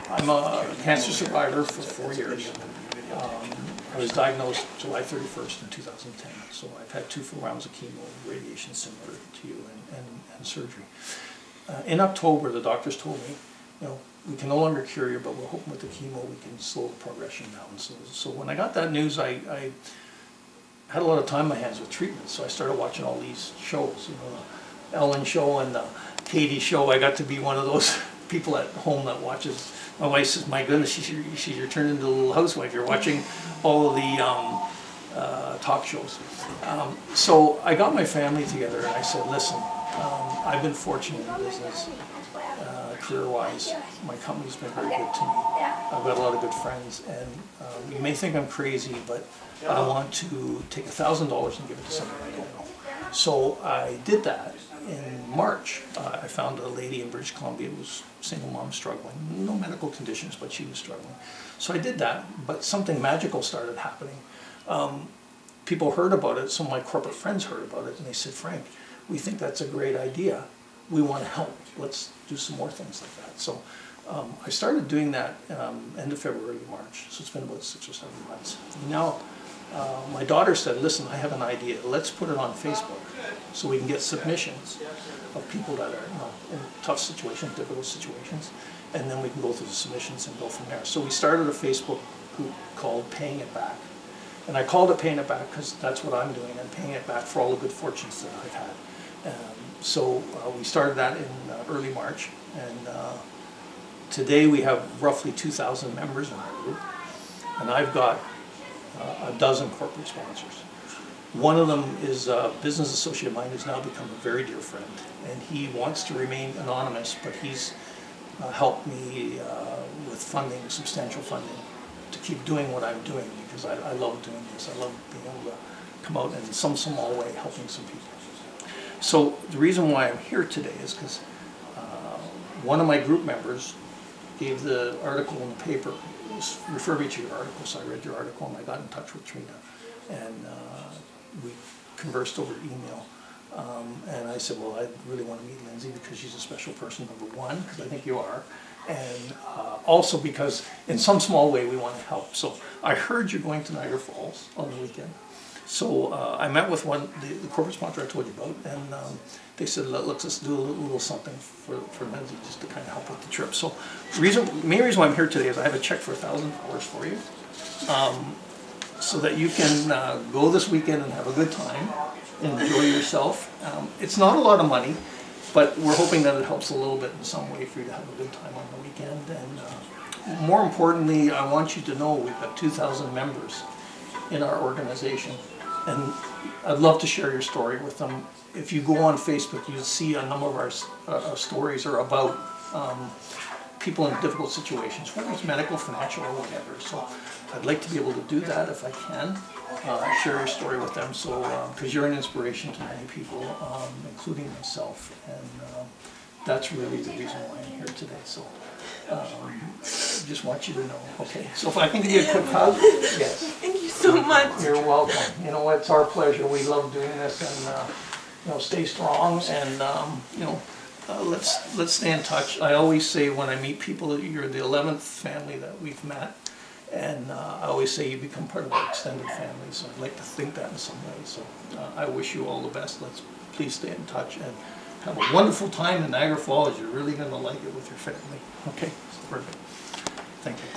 I'm a cancer survivor for 4 years. I was diagnosed July 31st in 2010, so I've had 2 full rounds of chemo, radiation similar to you, and surgery. In October, the doctors told me, you know, we can no longer cure you, but we're hoping with the chemo we can slow the progression down. So when I got that news, I had a lot of time on my hands with treatment, so I started watching all these shows, you know, the Ellen show and the Katie show. I got to be one of those people at home that watches. My wife says, my goodness, you're turned into a little housewife. You're watching all of the talk shows. So I got my family together and I said, listen, I've been fortunate in business, career-wise. My company's been very good to me. I've got a lot of good friends, and you may think I'm crazy, but I want to take $1,000 and give it to somebody I don't know. So I did that. In March, I found a lady in British Columbia who was a single mom struggling. No medical conditions, but she was struggling. So I did that, but something magical started happening. People heard about it, some of my corporate friends heard about it, and they said, Frank, we think that's a great idea. We want to help. Let's do some more things like that. So I started doing that end of February, March. So it's been about 6 or 7 months. Now, my daughter said, listen, I have an idea. Let's put it on Facebook so we can get submissions of people that are, you know, in tough situations, difficult situations, and then we can go through the submissions and go from there. So we started a Facebook group called Paying It Back. And I called it Paying It Back because that's what I'm doing. I'm paying it back for all the good fortunes that I've had. So we started that in early March, and today we have roughly 2,000 members in our group, and I've got a dozen corporate sponsors. One of them is a business associate of mine who's now become a very dear friend, and he wants to remain anonymous, but he's helped me with funding, substantial funding, to keep doing what I'm doing, because I love doing this. I love being able to come out and in some small way helping some people. So the reason why I'm here today is because one of my group members gave the article in the paper, refer me to your article, so I read your article and I got in touch with Trina, and we conversed over email. And I said, well, I really want to meet Lindsay because she's a special person, number one, because I think you are, and also because in some small way we want to help. So I heard you're going to Niagara Falls on the weekend. So I met with the corporate sponsor I told you about, and they said, let's just do a little something for Lindsay just to kind of help with the trip. So the main reason why I'm here today is I have a check for $1,000 for you, so that you can go this weekend and have a good time, enjoy yourself. It's not a lot of money, but we're hoping that it helps a little bit in some way for you to have a good time on the weekend. And more importantly, I want you to know we've got 2,000 members in our organization, and I'd love to share your story with them. If you go on Facebook, you'll see a number of our stories are about people in difficult situations, whether it's medical, financial, or whatever. So I'd like to be able to do that if I can, share your story with them, so because you're an inspiration to many people, including myself, and that's really the reason why I'm here today. So just want you to know. Okay, so if I can give you a quick hug. Yes. Thank you so much. You're welcome. You know, it's our pleasure. We love doing this, and you know, stay strong, and you know, let's stay in touch. I always say when I meet people, you're the 11th family that we've met, and I always say you become part of our extended family. So I'd like to think that in some way. So I wish you all the best. Please stay in touch and have a wonderful time in Niagara Falls. You're really going to like it with your family. Okay, perfect. Thank you.